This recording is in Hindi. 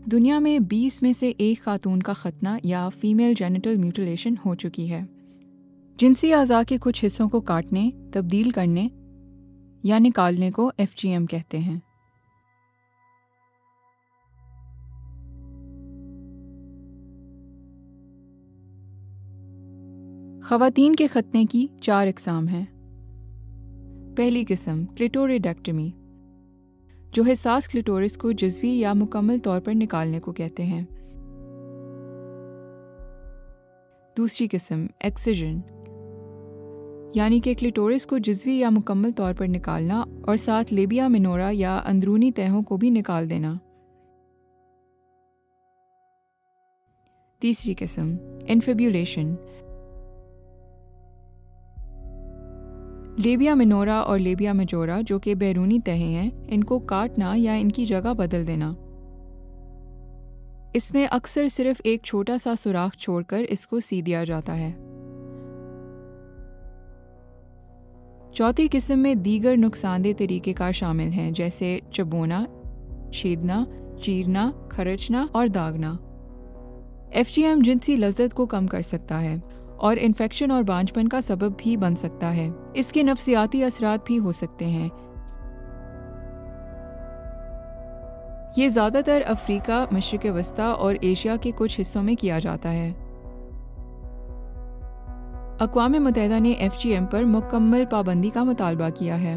दुनिया में 20 में से एक खातून का खतना या फीमेल जेनिटल म्यूटिलेशन हो चुकी है। जिनसी अज़ा के कुछ हिस्सों को काटने, तब्दील करने या निकालने को FGM कहते हैं। ख़वातीन के खतने की 4 अक़साम हैं। पहली किस्म क्लिटोरिडेक्टमी, जो हिसास क्लिटोरिस को जज़वी या मुकम्मल तौर पर निकालने को कहते हैं। दूसरी किस्म एक्सिजन, यानी कि क्लिटोरिस को जज़वी या मुकम्मल तौर पर निकालना और साथ लेबिया मिनोरा या अंदरूनी तहों को भी निकाल देना। तीसरी किस्म इन्फिब्युलेशन, लेबिया मिनोरा और लेबिया मेजोरा जो कि बैरूनी तहें हैं, इनको काटना या इनकी जगह बदल देना। इसमें अक्सर सिर्फ एक छोटा सा सुराख छोड़कर इसको सी दिया जाता है। चौथी किस्म में दीगर नुकसानदेह तरीक़ेकार शामिल हैं, जैसे चबोना, छेदना, चीरना, खरचना और दागना। FGM जिनसी लज़्ज़त को कम कर सकता है और इन्फेक्शन और बांझपन का सबब भी बन सकता है। इसके नफ्सियाती असरात भी हो सकते हैं। ये ज़्यादातर अफ्रीका, मशरिक़ वस्ता और एशिया के कुछ हिस्सों में किया जाता है। अक़वाम मुत्तहिदा ने FGM पर मुकम्मल पाबंदी का मुतालबा किया है।